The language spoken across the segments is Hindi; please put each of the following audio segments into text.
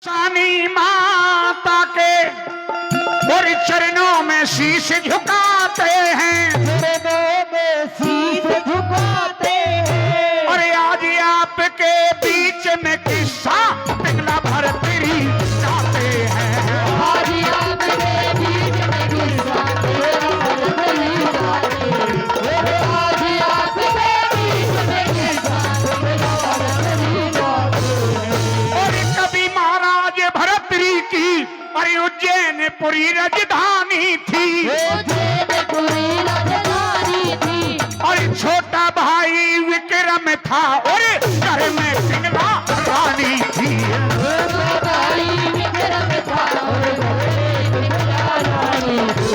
सानी माता के और चरणों में शीश झुकाते हैं, चरणों में शीश झुकाते हैं। और आज आपके बीच में किस्सा पिघला भरतरी गाते हैं। आज आपके बीच में किस्सा पिघला भरतरी गाते हैं। आज आपके बीच में किस्सा पिघला भरतरी गाते हैं। और कभी महाराज भरतरी की अरे उज्जैनपुरी राजधानी थी, उज्जैनपुरी राजधानी थी। और छोटा भाई विक्रम था और घर में पिघला रानी थी। भाई विक्रम था और घर में पिघला रानी थी।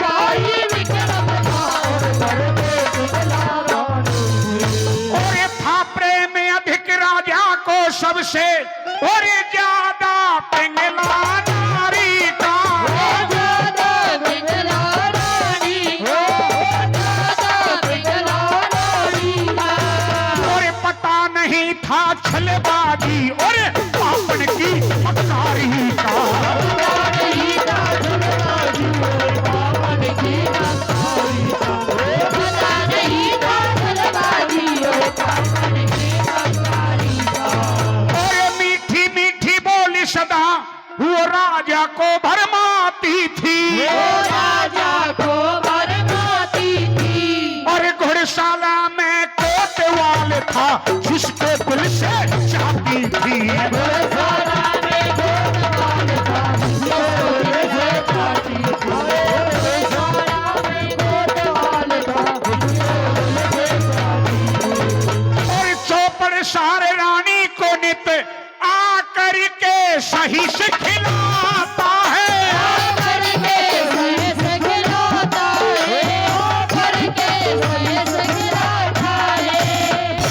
भाई विक्रम था और घर में पिघला रानी थी। और था प्रेम अधिक राजा को सबसे और ज्यादा पिघला नारी का। ज्यादा पिघला रानी हो, ज्यादा पिघला रानी का। और पता नहीं था छलबाजी और पापन की मक्कारी का। नहीं था छलबाजी और पापन की मक्कारी का। पता नहीं था छलबाजी और पापन की मक्कारी का। और मीठी मीठी बोली सदा वो राजा को भरमाती थी, वो राजा को भरमाती थी। और घुड़शाला में कोतवाल था जिसके दिल से चाहती थी। घुड़शाला में कोतवाल था जिसके दिल से चाहती थी। घुड़शाला में कोतवाल था जिसके दिल से चाहती थी। और चौपड़ सारे रानी को नित आकर के सही से खिलाता है। आकर के सही से खिलाता है। आकर के सही से खिलाता है।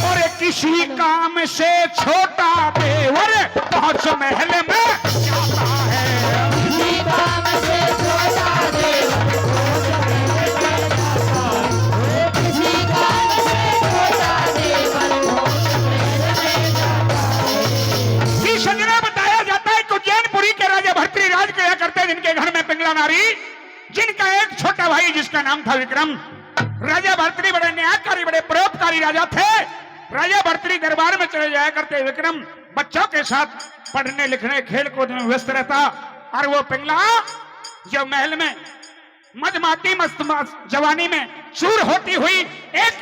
और किसी काम से छोटा देवर पहुंच महल में जाता है। किसी काम से छोटा देवर किसी काम से छोटा देवर की संजना बताया जाता है कि उज्जैनपुरी के राजा भर्तृ राज किया करते, जिनके घर में पिंगला नारी, जिनका एक छोटा भाई जिसका नाम था विक्रम। राजा भर्तृ बड़े न्यायकारी, बड़े परोपकारी राजा थे। राजा भर्तृ दरबार में चले जाया करते। विक्रम बच्चों के साथ पढ़ने लिखने खेल कूद में व्यस्त रहता, और वो पिंगला जो महल में मदमाती मस्त जवानी में चूर होती हुई एक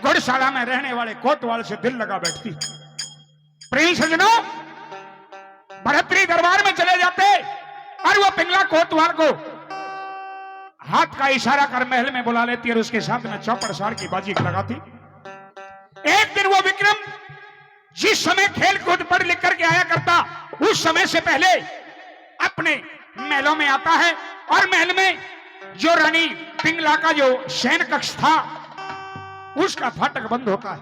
घुड़शाला में रहने वाले कोतवाल से दिल लगा बैठती। प्रिय सजनों, भरतरी दरबार में चले जाते और वो पिंगला कोतवाल को हाथ का इशारा कर महल में बुला लेती और उसके साथ में चौपड़ सार की बाजी लगाती। एक दिन वो विक्रम जिस समय खेल कूद पढ़ लिख करके आया करता, उस समय से पहले अपने महलों में आता है, और महल में जो रानी पिंगला का जो शयन कक्ष था उसका फाटक बंद होता है।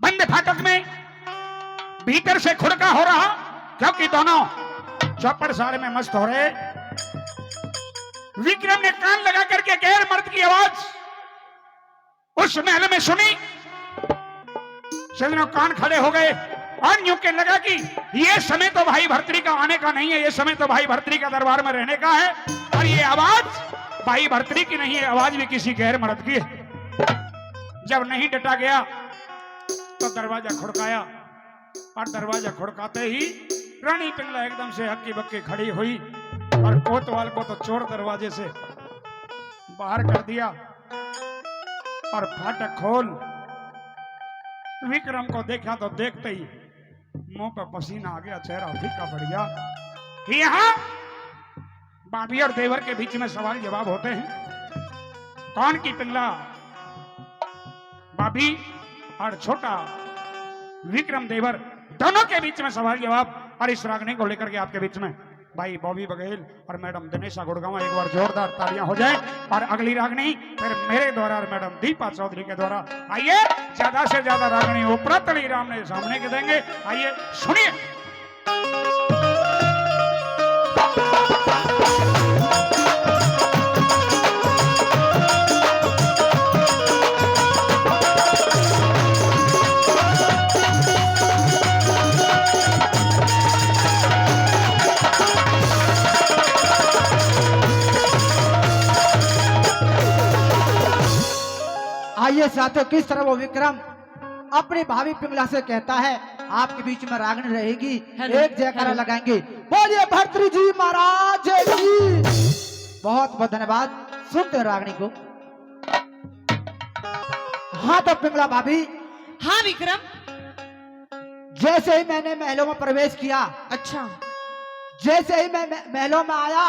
बंद फाटक में भीतर से खुड़का हो रहा, क्योंकि दोनों चौपड़ सारे में मस्त हो रहे। विक्रम ने कान लगा करके गैर मर्द की आवाज उस महल में सुनी। सजनों कान खड़े हो गए और यूं के लगा कि ये समय तो भाई भर्तरी का आने का नहीं है, ये समय तो भाई भर्तरी का दरबार में रहने का है, और ये आवाज भाई भर्तरी की नहीं है, आवाज भी किसी गैर मर्द की है। जब नहीं डटा गया तो दरवाजा खुड़काया, और दरवाजा खुड़काते ही रानी पिंगला एकदम से हक्की बक्की खड़ी हुई और कोतवाल को तो चोर दरवाजे से बाहर कर दिया और फाटक खोल। विक्रम को देखा तो देखते ही मुंह पर पसीना आ गया, चेहरा फीका पड़ गया। यहाँ भाभी और देवर के बीच में सवाल जवाब होते हैं। कौन की पिंगला? भाभी और छोटा विक्रम देवर, दोनों के बीच में सवाल जवाब। और इस रागनी को लेकर के आपके बीच में भाई बॉबी बघेल और मैडम दिनेशा गुड़गांव, एक बार जोरदार तालियां हो जाए। और अगली रागनी फिर मेरे द्वारा और मैडम दीपा चौधरी के द्वारा। आइए, ज्यादा से ज्यादा रागनी उपरतली राम ने सामने के देंगे। आइए सुनिए। आइए साथियों, किस तरह वो विक्रम अपनी भाभी पिंगला से कहता है आपके बीच में रागनी रहेगी। हेलो, एक जयकारा हेलो। लगाएंगे, बोलिए भर्तृ जी महाराज जी। बहुत बहुत धन्यवाद। सुनते हैं रागनी को। हाँ तो पिंगला भाभी, हाँ विक्रम। जैसे ही मैंने महलों में प्रवेश किया, अच्छा, जैसे ही मैं महलों में आया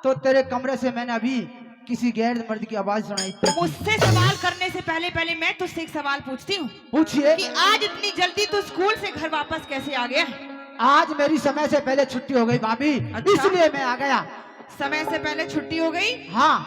तो तेरे कमरे से मैंने अभी किसी गैर मर्द की आवाज सुनाई थी। मुझसे सवाल करने से पहले पहले मैं तुझसे एक सवाल पूछती हूँ पूछिए। कि आज इतनी जल्दी तू स्कूल से घर वापस कैसे आ गया? आज मेरी समय से पहले छुट्टी हो गई भाभी, अच्छा। इसलिए मैं आ गया। समय से पहले छुट्टी हो गई हाँ,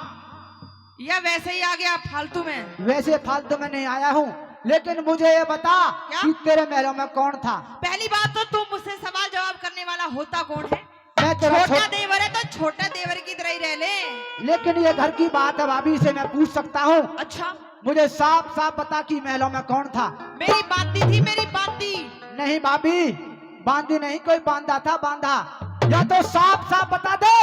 या वैसे ही आ गया फालतू में? वैसे फालतू में नहीं आया हूँ, लेकिन मुझे ये बता क्या? कि तेरे महलों में कौन था? पहली बात तो तू मुझसे सवाल जवाब करने वाला होता कौन है? मैं तेरा छोटा देवर है तो छोटा देवर की तरह ही रह ले। लेकिन ये घर की बात है भाभी, से मैं पूछ सकता हूँ? अच्छा, मुझे साफ साफ बता कि महलों में कौन था? मेरी बांदी थी, मेरी बांदी। नहीं भाभी, बांधी नहीं, कोई बांधा था, बांधा। या तो साफ साफ बता दे,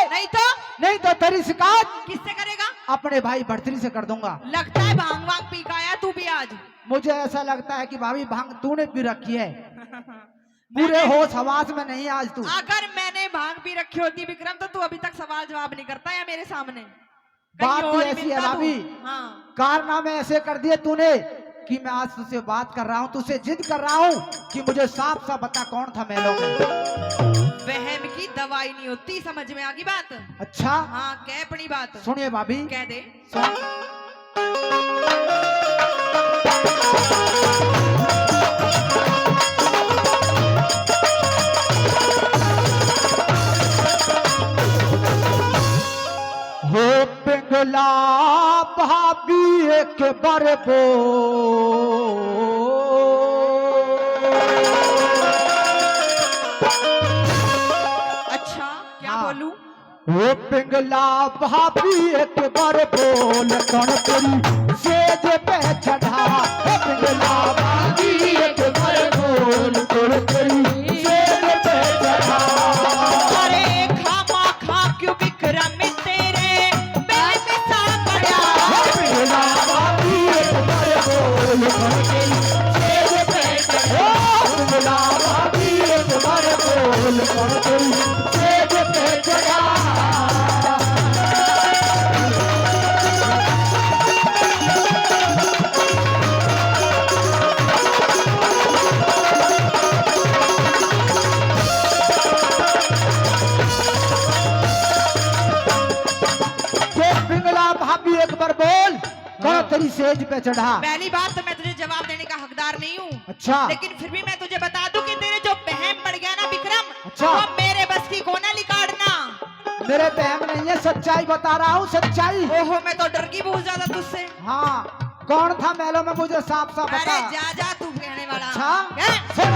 नहीं तो तेरी शिकायत किससे करेगा? अपने भाई भर्तरी से कर दूंगा। लगता है भांग वांग पी का आया तू भी आज। मुझे ऐसा लगता है कि भाभी भांग तूने पी रखी है, पूरे होश हवास में नहीं आज तू। अगर मैंने भांग पी रखी होती विक्रम तो तू अभी तक सवाल जवाब नहीं करता या मेरे सामने बात कहीं तो और ही ऐसी है मिलता तू। भाभी, हाँ, कारनामे ऐसे कर दिए तूने कि मैं आज तुझसे बात कर रहा हूँ, तुझसे जिद कर रहा हूँ कि मुझे साफ साफ बता कौन था महलों में। वहम की दवाई नहीं होती, समझ में आ गई बात? अच्छा हाँ, कह अपनी बात। सुनिए भाभी, कह दे। हो पिंगला भाभी एक बार अच्छा, क्या हाँ। बोलूं? वो पिंगला भाभी एक बार बोल कौन तेरी सेज पे चढ़ा। वो पिंगला भाभी एक बार बोल कौन तेरी सेज पे चढ़ा। अरे खामा खा क्यों विक्रम तेरे बैठ सा पड़ा। वो पिंगला भाभी एक बार बोल कौन तेरी सेज पे चढ़ा। वो पिंगला भाभी एक बार बोल कौन तेरी सेज पे चढ़ा। भाभी एक बार बोल कौन तेरी सेज पे चढ़ा। पहली बात तो मैं तुझे जवाब देने का हकदार नहीं हूँ। अच्छा, लेकिन फिर भी मैं तुझे बता दूं कि तेरे जो बहम पड़ गया ना विक्रम, अच्छा। वो मेरे बस की कोना लिकाड़ना। मेरे बहम नहीं है, सच्चाई बता रहा हूँ, सच्चाई। ओहो, मैं तो डर गई बहुत ज्यादा तुझसे। हाँ, कौन था महलों में मुझे साफ साफ बता। अरे जा जा तू कहने वाला। अच्छा हैं? सुन।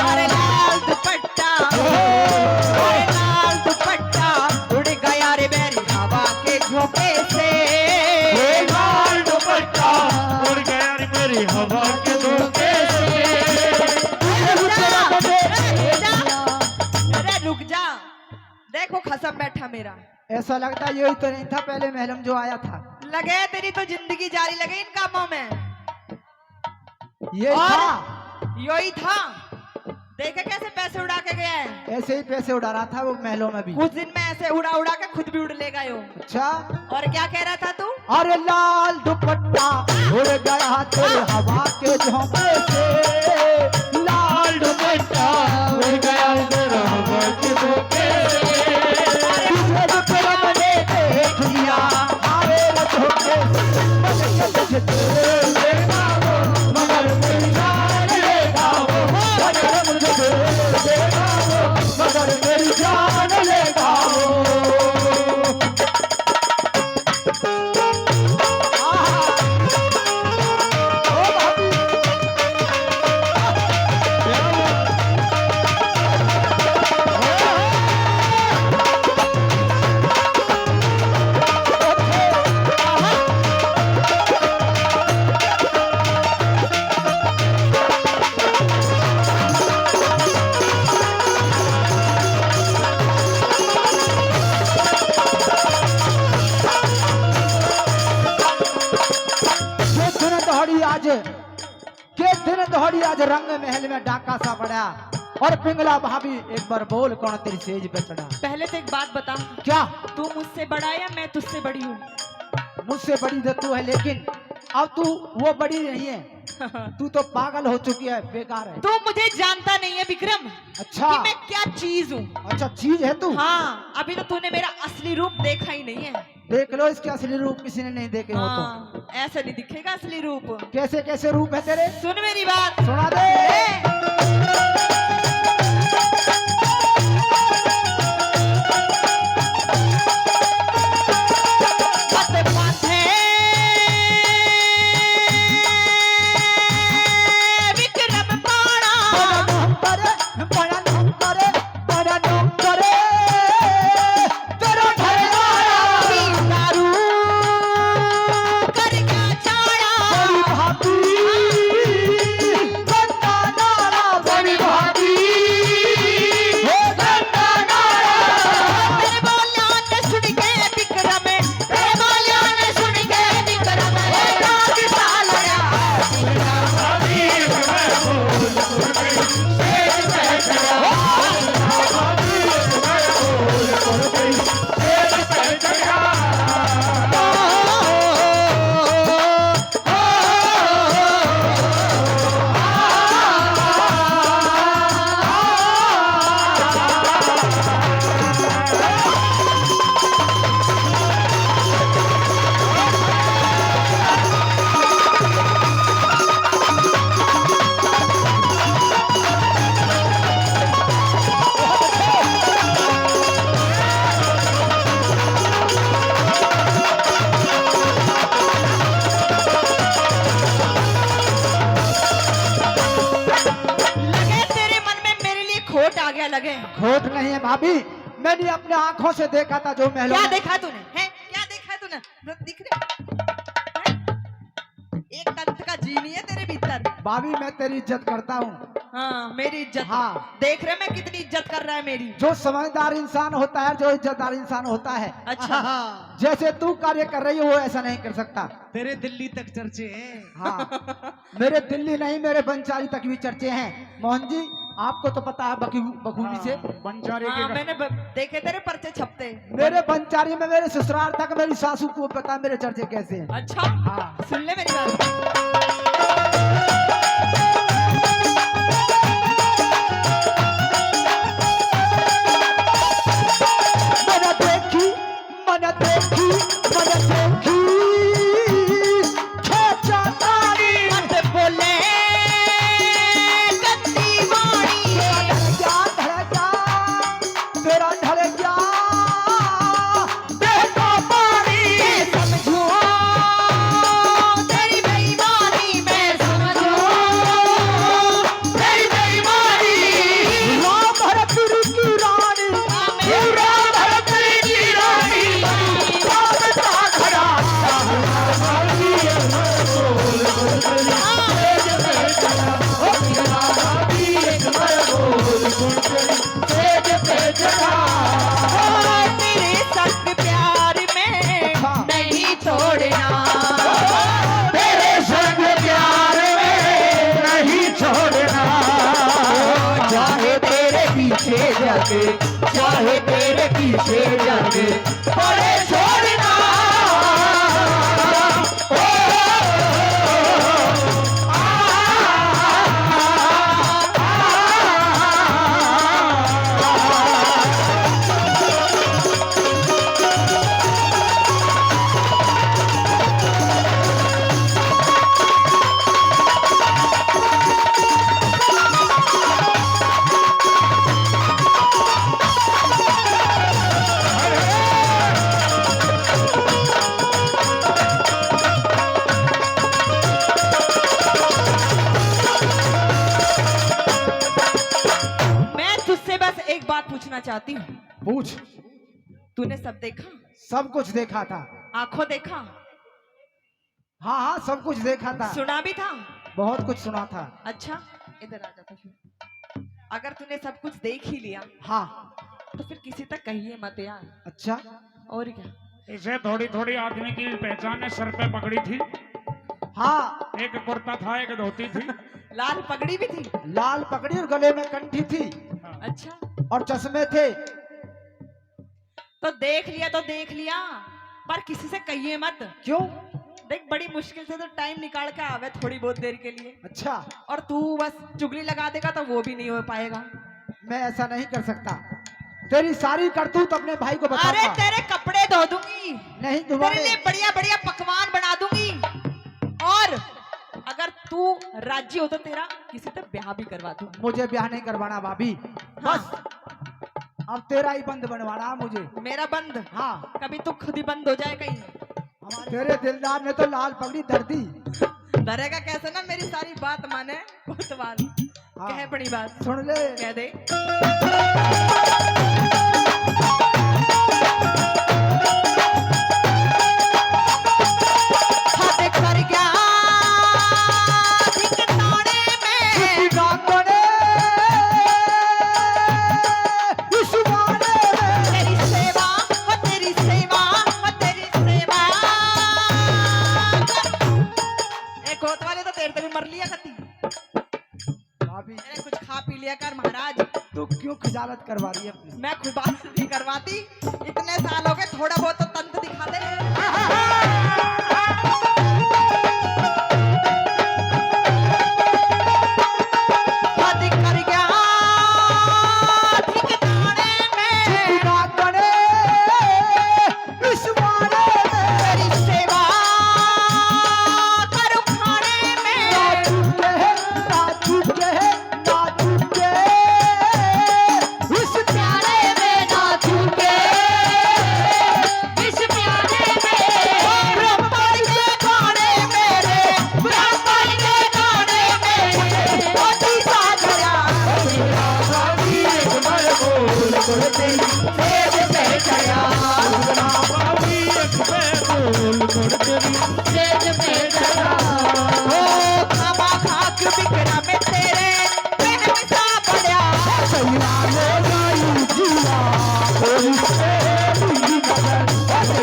अरे लाल दुपट्टा, अरे लाल दुपट्टा उड़ गया रे मेरी हवा के झोंके से। लाल दुपट्टा उड़ गया रे मेरी हवा के झोंके से। अरे रुक जा, देखो खसम बैठा मेरा। ऐसा लगता है यही तो नहीं था पहले महलम जो आया था। लगे तेरी तो जिंदगी जारी लगे इन कामों में। ये और था। यही था। देखे कैसे पैसे उड़ा के गया है। ऐसे ही पैसे उड़ा रहा था वो महलों में भी। कुछ दिन में ऐसे उड़ा उड़ा के खुद भी उड़ ले गए हो। अच्छा, और क्या कह रहा था तू? अरे लाल दुपट्टा उड़ गया तेरे हवा के झोंके से, लाल दुपट्टा उड़ गया तेरे हवा के झोंके से, तुझे जो तेरा मैंने देख लिया आए वो झोंके से, मगर तुझे देखा वो, मगर मेरी जान लेगा वो, मगर मुझे देखा वो, मगर मेरी जान लेगा वो। दौड़ी आज रंग महल में डाका सा पड़ा और पिंगला भाभी एक बार बोल कौन तेरी सेज पे चढ़ा। पहले तो एक बात बता, क्या तू मुझसे बड़ा या मैं तुझसे बड़ी हूँ? मुझसे बड़ी तो तू है, लेकिन अब तू वो बड़ी नहीं है, तू तो पागल हो चुकी है, बेकार है। तू मुझे जानता नहीं है विक्रम। अच्छा, कि मैं क्या चीज हूँ। अच्छा चीज है तू। हाँ, अभी तो तूने मेरा असली रूप देखा ही नहीं है। देख लो इसके असली रूप किसी ने नहीं देखे हो तो। हाँ, ऐसा नहीं दिखेगा असली रूप। कैसे कैसे रूप है तेरे? सुन मेरी बात, सुना दे। लगे। खोट नहीं है भाभी, मैंने अपने आंखों से देखा था जो महलों क्या में। देखा तूने? हैं? क्या देखा तूने? दिख रहा है? एक तंत्र का जीनी है तेरे भीतर। भाभी मैं तेरी इज्जत करता हूँ। हाँ, मेरी इज्जत। हाँ। देख रहे मैं कितनी इज्जत कर रहा है मेरी। जो समझदार इंसान होता है, जो इज्जतदार इंसान होता है, अच्छा। जैसे तू कार्य कर रही हो वो ऐसा नहीं कर सकता। तेरे दिल्ली तक चर्चे हैं। हाँ, मेरे दिल्ली नहीं, मेरे बंचारी तक भी चर्चे हैं। मोहन जी आपको तो पता है बखूबी से। बंजारे हाँ, के मैंने देखे तेरे पर्चे छपते। मेरे बंचारी में मेरे ससुराल तक मेरी सासू को पता मेरे चर्चे कैसे हैं। अच्छा। हाँ। सुन ले मेरी बात। चाहे तेरे पीछे जाने पड़े छोड़ना मैं तुझसे बस एक बात पूछना चाहती हूँ। पूछ। तूने सब देखा? सब कुछ देखा था। आंखों देखा? हाँ हाँ सब कुछ देखा था। सुना भी था? बहुत कुछ सुना था। अच्छा इधर आ जाता फिर। अगर तूने सब कुछ देख ही लिया हाँ। तो फिर किसी तक कहिए मत यार। अच्छा। और क्या? इसे थोड़ी थोड़ी आदमी की पहचान है, सर पे पगड़ी थी, हाँ एक कुर्ता था, एक धोती थी। लाल पगड़ी भी थी? लाल पगड़ी और गले में कंठी थी अच्छा और चश्मे थे। तो देख लिया पर किसी से कहिए मत। क्यों? देख बड़ी मुश्किल से तो टाइम निकाल के आवे थोड़ी बहुत देर के लिए, अच्छा। और तू बस चुगली लगा देगा तो वो भी नहीं हो पाएगा। मैं ऐसा नहीं कर सकता। तेरी सारी करतूत अपने भाई को अरे बताऊंगा। तेरे कपड़े धो दूंगी, नहीं तेरे तुम्हारे। लिए बढ़िया बढ़िया पकवान बना दूंगी, और अगर तू राजी हो तो तेरा किसी से ब्याह भी करवा दूंगी। मुझे ब्याह नहीं करवाना भाभी। बस अब तेरा ही बंद बनवाना है मुझे। मेरा बंद? हाँ। कभी तू खुद ही बंद हो जाए कहीं। तेरे दिलदार ने तो लाल पगड़ी धर दी। डरेगा कैसे ना, मेरी सारी बात माने कोतवाल। हाँ। कहे बड़ी बात सुन ले। कह दे। हद कर गया ठिकाने में, तेरी सेवा हो तेरी सेवा हो तेरी सेवा। एक होत वाले तो तेरे भी मर लिया कती। भाभी मैंने कुछ खा पी लिया कर महाराज। तू क्यों खिजालत करवा रही है अपनी? मैं खुद बात नहीं करवाती, इतने साल हो गए, थोड़ा बहुत तो तंत्र दिखा दे। हद कर गया ठिकाने में, तेरी सेवा करूं खाने में। प्यारे में ना चूके, इस प्यारे में ब्रह्मण के गाने मेरे, ब्रह्मण के गाने मेरे मोती सा गया। सेज पे चढ़ा, ओ खामा खाक बिगड़ा में तेरे महम सा पड़ा।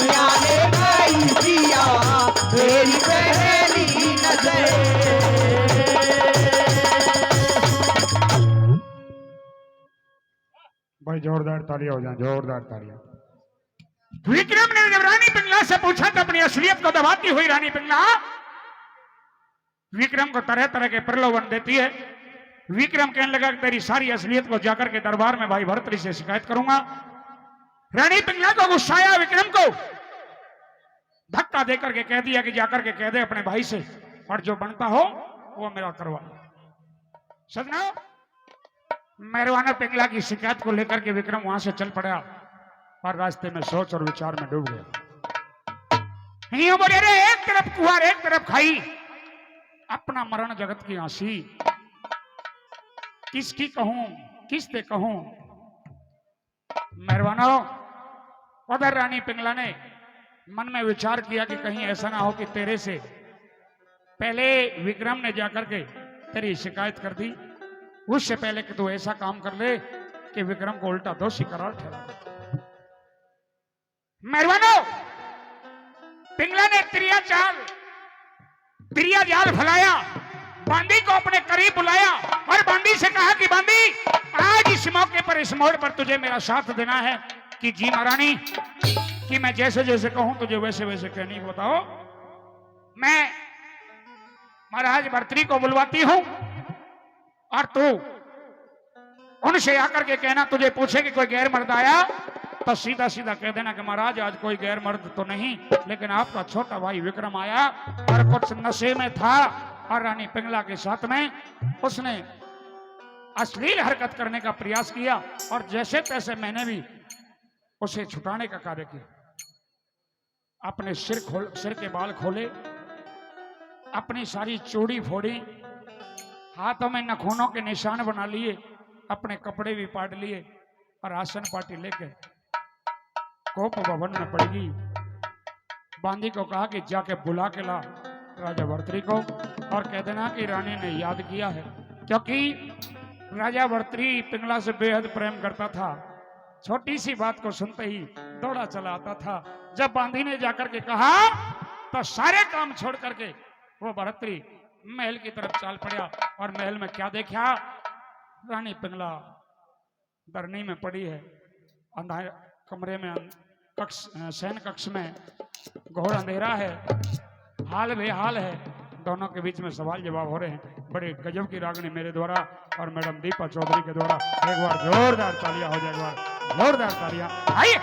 यारे भाई जिया मेरी पहली नजर। भाई जोरदार तालियां हो जाए, जोरदार तालियां। विक्रम ने जब रानी पिंगला से पूछा तो अपनी असलियत को दबाती हुई रानी पिंगला विक्रम को तरह तरह के प्रलोभन देती है। विक्रम कहने लगा कि तेरी सारी असलियत को जाकर के दरबार में भाई भर्तृ से शिकायत करूंगा। रानी पिंगला को गुस्सा आया, विक्रम को धक्का देकर के कह दिया कि जाकर के कह दे अपने भाई से, और जो बनता हो वो मेरा करवा। सजना मेहरबाना पिंगला की शिकायत को लेकर के विक्रम वहां से चल पड़ा, और रास्ते में सोच और विचार में डूब गया। यूं बोले रे, एक तरफ कुआर एक तरफ खाई, अपना मरण जगत की हंसी, किसकी कहूं किसते कहूं। मेहरबानो उधर रानी पिंगला ने मन में विचार किया कि कहीं ऐसा ना हो कि तेरे से पहले विक्रम ने जाकर के तेरी शिकायत कर दी, उससे पहले कि तू ऐसा काम कर ले कि विक्रम को उल्टा दोषी करार ठहरा दे। मेहरबानो पिंगला ने त्रिया जाल फैलाया, बांदी को अपने करीब बुलाया और बांदी से कहा कि बांदी, आज इस मौके पर, इस मोड़ पर तुझे मेरा साथ देना है। कि जी महारानी, कि मैं जैसे जैसे कहूं तुझे वैसे वैसे कहनी बताओ। मैं महाराज भर्तरी को बुलवाती हूं और तू उनसे आकर के कहना, तुझे पूछे कि कोई गैर मर्द आया तो सीधा सीधा कह देना कि महाराज आज कोई गैर मर्द तो नहीं, लेकिन आपका छोटा भाई विक्रम आया और कुछ नशे में था और रानी पिंगला के साथ में उसने अश्लील हरकत करने का प्रयास किया और जैसे तैसे मैंने भी उसे छुटाने का कार्य किया। अपने सिर के बाल खोले, अपनी सारी चूड़ी फोड़ी, हाथों में नखूनों के निशान बना लिए, अपने कपड़े भी पाट लिए और आसन पार्टी लेके कोप भवन में पड़ेगी। बांदी को कहा कि जाके बुला के ला राजा भर्तरी को और कह देना कि रानी ने याद किया है, क्योंकि राजा भर्तरी पिंगला से बेहद प्रेम करता था। छोटी सी बात को सुनते ही दौड़ा चला आता था। जब बांदी ने जाकर के कहा तो सारे काम छोड़ करके वो भर्तरी महल की तरफ चाल पड़ा और महल में क्या देखा, रानी पिंगला धरनी में पड़ी है, अंधारे कमरे में शयन कक्ष में घोर अंधेरा है, हाल बेहाल है। दोनों के बीच में सवाल जवाब हो रहे हैं। बड़े गजब की रागनी मेरे द्वारा और मैडम दीपा चौधरी के द्वारा। एक बार जोरदार तालियां हो जाए, एक बार जोरदार तालियां। आइए